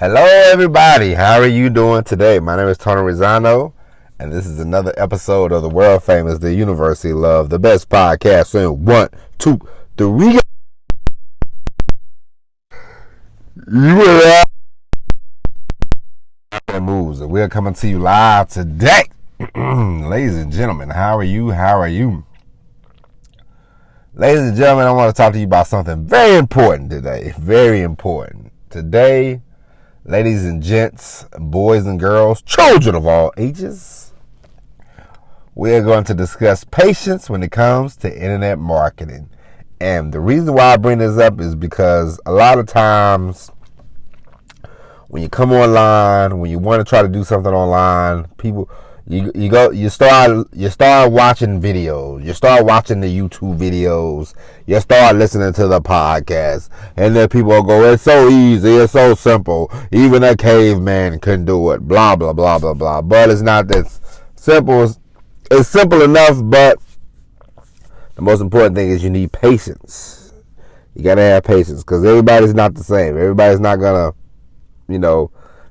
Hello, everybody. How are you doing today? My name is Tony Rizzano, and this is another episode of the world famous The University Love, the best podcast in 1, 2, 3. Moves, and we're coming to you live today. Ladies and gentlemen, how are you? How are you? Ladies and gentlemen, I want to talk to you about something very important today. Very important. Today, ladies and gents, boys and girls, children of all ages, we are going to discuss patience when it comes to internet marketing. And the reason why I bring this up is because a lot of times when you come online, when you want to try to do something online, people you start watching videos, you start watching the YouTube videos, you start listening to the podcast, and then people will go, it's so easy, it's so simple, even a caveman can do it, blah blah blah blah blah. But it's not that simple. It's simple enough, but the most important thing is you need patience. You gotta have patience, because everybody's not the same. Everybody's not gonna,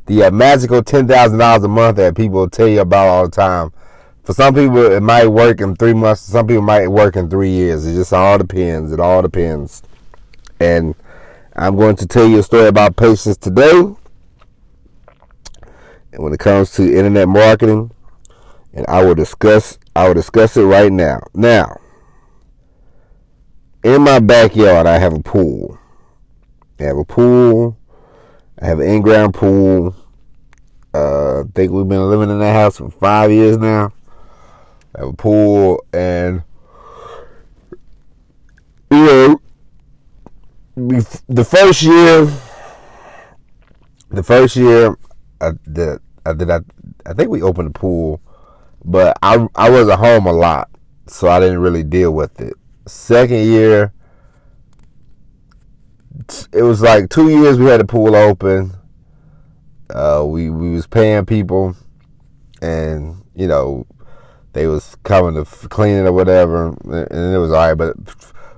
the magical $10,000 a month that people tell you about all the time. For some people, it might work in 3 months. Some people might work in 3 years. It just all depends. It all depends. And I'm going to tell you a story about patience today. And when it comes to internet marketing, and I will discuss it right now. Now, in my backyard, I have a pool. I have an in-ground pool. I think we've been living in that house for 5 years now. I have a pool, and the first year, I think we opened the pool, but I wasn't home a lot, so I didn't really deal with it. Second year, it was like 2 years we had the pool open. We was paying people, and they was coming to clean it or whatever, and it was alright. But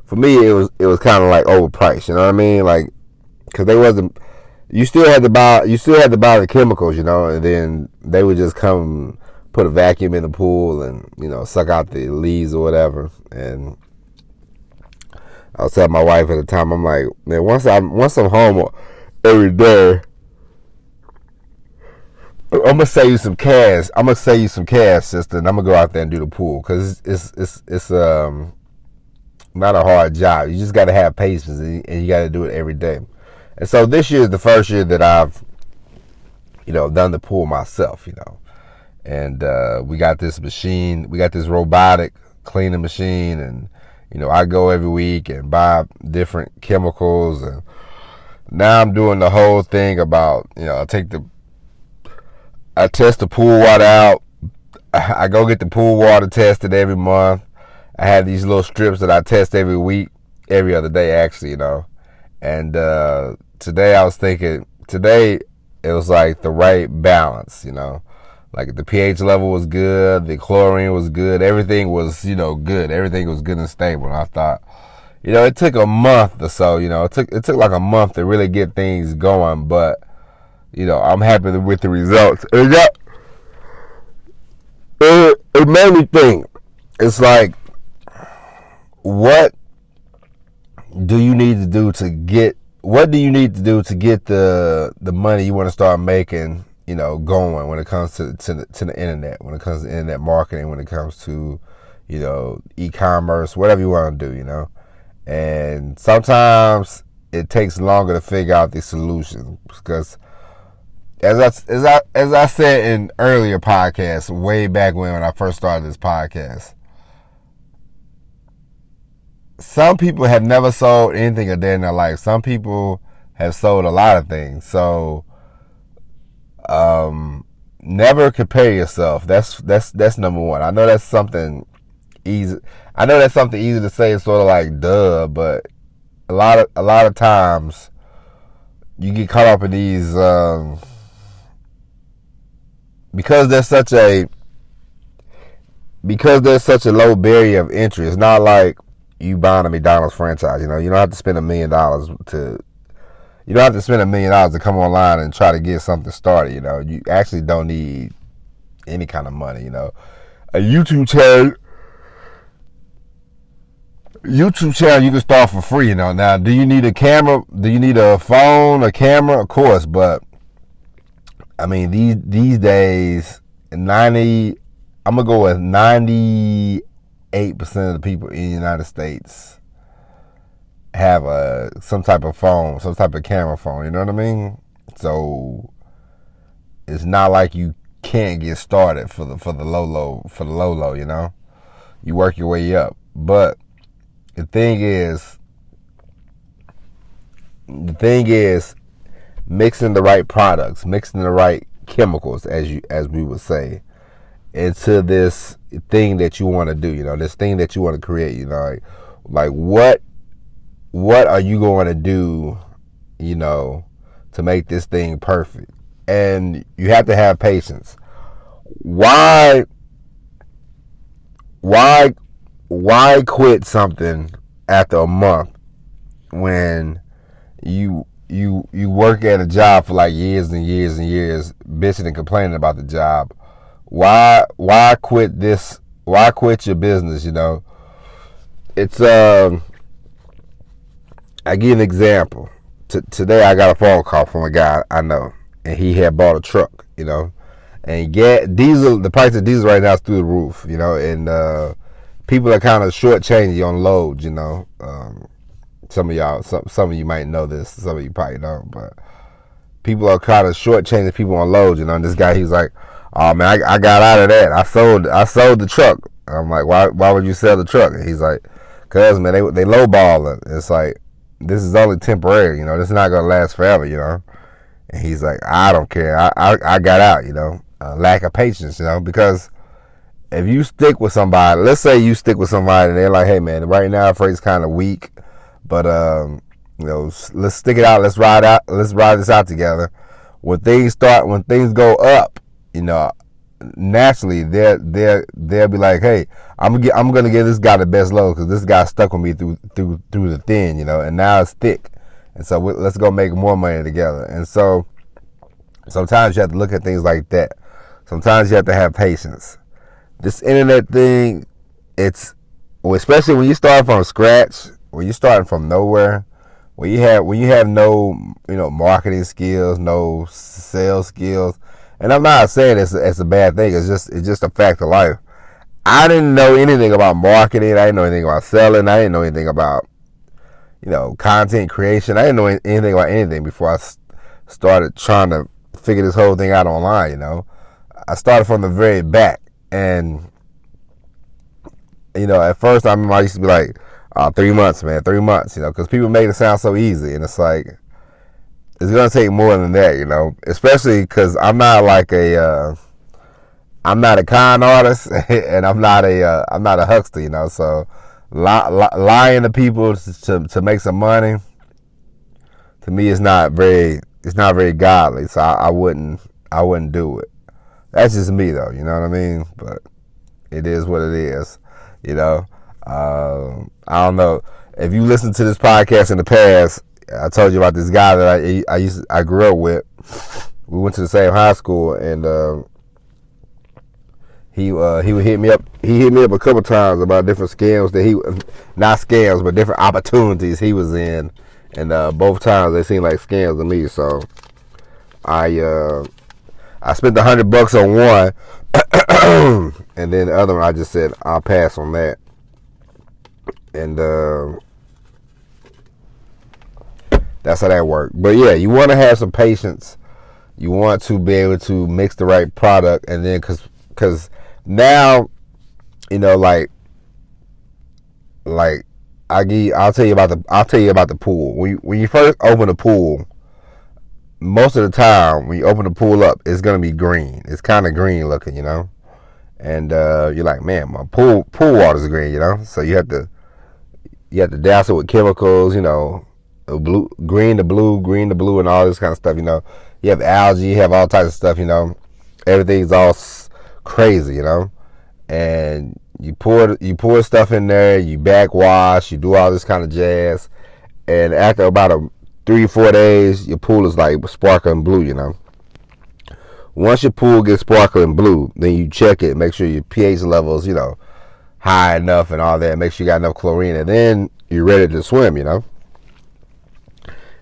for me, it was kind of like overpriced. You know what I mean? Like, because they wasn't. You still had to buy the chemicals, and then they would just come put a vacuum in the pool and suck out the leaves or whatever. And I was telling my wife at the time, I'm like, man, once I'm home every day, I'm gonna save you some cash. Sister, and I'm gonna go out there and do the pool, because it's not a hard job. You just gotta have patience, and you gotta do it every day. And so this year is the first year that I've done the pool myself. And we got this machine, we got this robotic cleaning machine, and I go every week and buy different chemicals, and now I'm doing the whole thing about, I test the pool water out. I go get the pool water tested every month. I have these little strips that I test every week, every other day actually, And today it was like the right balance, Like the pH level was good, the chlorine was good, everything was, good. Everything was good and stable. And I thought, it took a month or so, it took like a month to really get things going, but I'm happy with the results. It made me think. It's like, what do you need to do to get the money you want to start making, going when it comes to the internet, when it comes to internet marketing, when it comes to, e-commerce, whatever you want to do, And sometimes it takes longer to figure out the solution, because as I said in earlier podcasts, way back when I first started this podcast, some people have never sold anything a day in their life. Some people have sold a lot of things. So never compare yourself. That's number one. I know that's something easy. I know that's something easy to say, sort of like duh, but a lot of times you get caught up in these because there's such a low barrier of entry. It's not like you buying a McDonald's franchise. You don't have to spend $1 million to You don't have to spend $1 million to come online and try to get something started. You know, you actually don't need any kind of money. You know, a YouTube channel you can start for free. You know, now do you need a camera? Do you need a phone, a camera? Of course, but I mean these days, I'm gonna go with 98% of the people in the United States have some type of phone, some type of camera phone. You know what I mean? So it's not like you can't get started for the low. You know, you work your way up. But the thing is mixing the right products, mixing the right chemicals, as we would say, into this thing that you want to do. You know, this thing that you want to create. You know, like what are you going to do, you know, to make this thing perfect? And you have to have patience. Why quit something after a month when you work at a job for like years and years and years, bitching and complaining about the job? Why quit this? Why quit your business? You know, it's I give you an example. Today I got a phone call from a guy I know, and he had bought a truck, you know, and the price of diesel right now is through the roof, you know, and people are kind of shortchanging you on loads, you know. Some of you might know this, some of you probably don't, but people are kind of shortchanging people on loads, you know. And this guy, he's like, "Oh man, I got out of that. I sold the truck." And I'm like, "Why would you sell the truck?" And he's like, "Cause man, they lowballing." It's like, this is only temporary, you know. This is not gonna last forever, you know. And he's like, "I don't care. I got out, you know." Lack of patience, you know, because if you stick with somebody, let's say you stick with somebody and they're like, "Hey man, right now freight's kind of weak, but you know, let's stick it out. Let's ride this out together." When things go up, you know, naturally they'll be like, "Hey, I'm gonna give this guy the best load because this guy stuck with me through the thin, you know, and now it's thick, and so let's go make more money together." And so sometimes you have to look at things like that. Sometimes you have to have patience. This internet thing, especially when you start from scratch, when you're starting from nowhere, when you have no, you know, marketing skills, no sales skills. And I'm not saying it's a bad thing. It's just a fact of life. I didn't know anything about marketing. I didn't know anything about selling. I didn't know anything about, you know, content creation. I didn't know anything about anything before I started trying to figure this whole thing out online. You know, I started from the very back, and you know, at first I remember I used to be like, 3 months, man, 3 months. You know, because people make it sound so easy, and it's like, it's gonna take more than that, you know. Especially because I'm not a con artist, and I'm not a huckster, you know. So lying to people to make some money, to me, it's not very godly. So I wouldn't do it. That's just me, though. You know what I mean? But it is what it is, you know. I don't know if you listened to this podcast in the past. I told you about this guy that I grew up with. We went to the same high school, and he would hit me up. He hit me up a couple times about different scams that not scams, but different opportunities he was in, and both times they seemed like scams to me. So I spent $100 on one, and then the other one I just said I'll pass on that, and that's how that worked. But yeah, you want to have some patience. You want to be able to mix the right product, and then because now, you know, like I'll tell you about the pool. When you first open the pool, most of the time when you open the pool up, it's gonna be green. It's kind of green looking, you know, and you're like, man, my pool water's green, you know. So you have to douse it with chemicals, you know. Green to blue, and all this kind of stuff. You know, you have algae, you have all types of stuff. You know, everything's all crazy. You know, and you pour stuff in there, you backwash, you do all this kind of jazz, and after about 3-4 days, your pool is like sparkling blue, you know. Once your pool gets sparkling blue, then you check it, make sure your pH levels, you know, high enough and all that. Make sure you got enough chlorine, and then you're ready to swim, you know.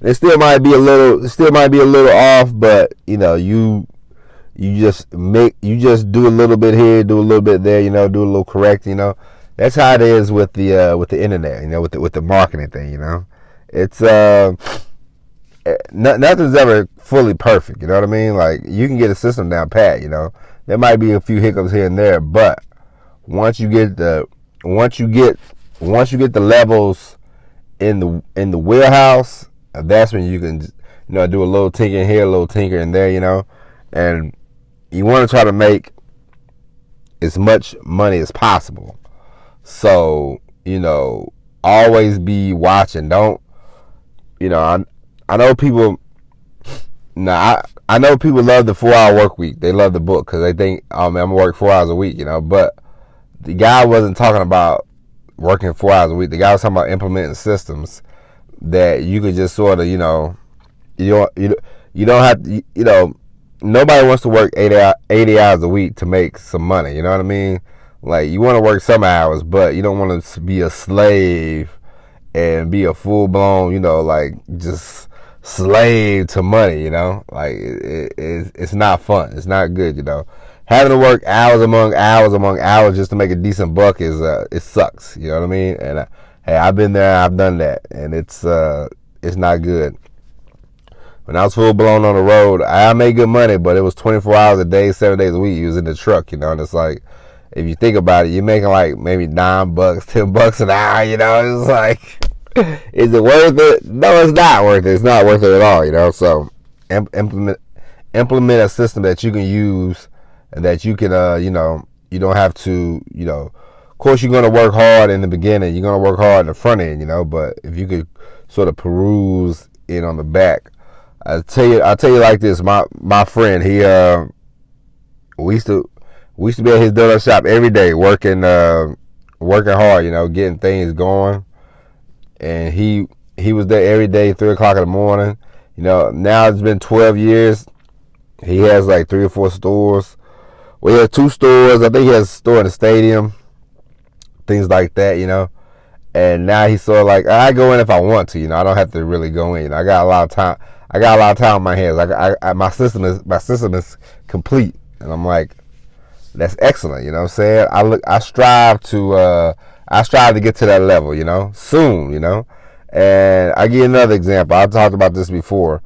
It still might be a little off, but you know, you just do a little bit here, do a little bit there, you know, do a little correct, you know. That's how it is with the internet, you know, with the marketing thing, you know. It's nothing's ever fully perfect, you know what I mean? Like, you can get a system down pat, you know. There might be a few hiccups here and there, but once you get the levels in the wheelhouse, that's when you can, you know, do a little tinker here, a little tinker in there, you know. And you want to try to make as much money as possible. So, you know, always be watching. Don't, you know, I know people. I know people love the 4-hour work week. They love the book because they think, oh man, I'm gonna work 4 hours a week, you know. But the guy wasn't talking about working 4 hours a week. The guy was talking about implementing systems that you could just sort of, you know, you don't have to, you know, nobody wants to work 80 hours a week to make some money. You know what I mean? Like, you want to work some hours, but you don't want to be a slave and be a full blown, you know, like just slave to money. You know, like it's not fun. It's not good. You know, having to work hours among hours just to make a decent buck is it sucks. You know what I mean? And hey, I've been there, I've done that, and it's not good. When I was full blown on the road, I made good money, but it was 24 hours a day, 7 days a week. You was in the truck, you know, and it's like, if you think about it, you're making like maybe $9, $10 an hour, you know. It's like, is it worth it? No, it's not worth it. It's not worth it at all, you know. So implement a system that you can use and that you can, you know, you don't have to, you know. Of course, you're going to work hard in the beginning. You're going to work hard in the front end, you know. But if you could sort of peruse it on the back, I'll tell you like this. My friend, we used to be at his donut shop every day, working hard, you know, getting things going. And he was there every day, 3:00 in the morning. You know, now it's been 12 years. He has like 3 or 4 stores. Well, he has 2 stores. I think he has a store in the stadium, things like that, you know. And now he's sort of like, I go in if I want to, you know. I don't have to really go in. I got a lot of time. On my hands. My system is complete, and I'm like, that's excellent. You know what I'm saying? I strive to get to that level, you know, soon, you know. And I give you another example. I've talked about this before.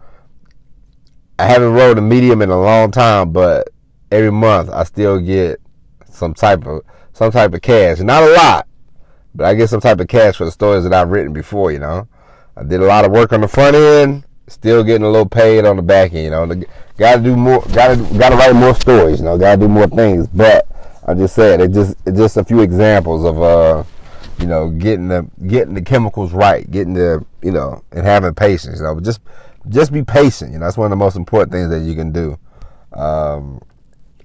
I haven't rode a medium in a long time, but every month I still get some type of cash. Not a lot, but I get some type of cash for the stories that I've written before, you know. I did a lot of work on the front end, still getting a little paid on the back end, you know. Gotta do more, gotta write more stories, you know, gotta do more things. But I just said, it's just a few examples of you know, getting the chemicals right, getting the, you know, and having patience, you know. Just be patient, you know. That's one of the most important things that you can do.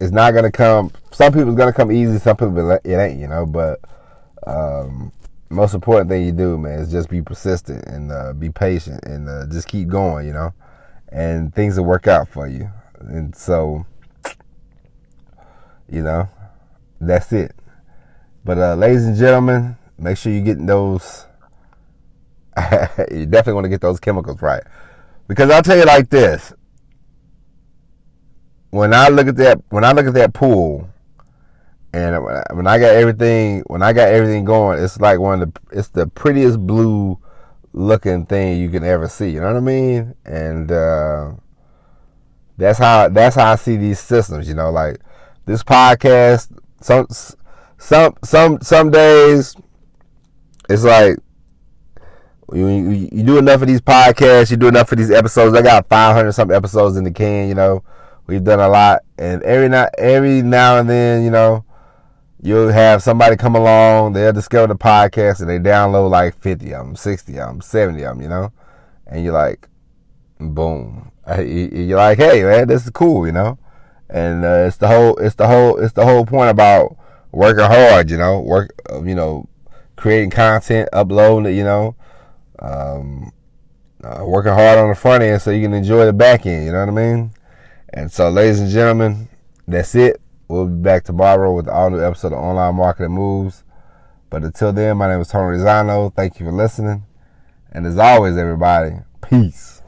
It's not gonna come, some people it's gonna come easy, some people it ain't, you know, but most important thing you do, man, is just be persistent and be patient and just keep going, you know, and things will work out for you. And so, you know, that's it. But ladies and gentlemen, make sure you're getting those. You definitely want to get those chemicals right, because I'll tell you like this: when I look at that pool. And when I got everything going, it's like it's the prettiest blue looking thing you can ever see. You know what I mean? And that's how I see these systems. You know, like this podcast. Some days it's like you do enough of these podcasts, you do enough of these episodes. I got 500 something episodes in the can. You know, we've done a lot, and every now and then, you know, you'll have somebody come along, they'll discover the podcast, and they download like 50 of them, 60 of them, 70 of them, you know? And you're like, boom. You're like, hey, man, this is cool, you know? And it's the whole point about working hard, you know? Creating content, uploading it, you know? working hard on the front end so you can enjoy the back end. You know what I mean? And so, ladies and gentlemen, that's it. We'll be back tomorrow with the all new episode of Online Marketing Moves. But until then, my name is Tony Rizzano. Thank you for listening. And as always, everybody, peace.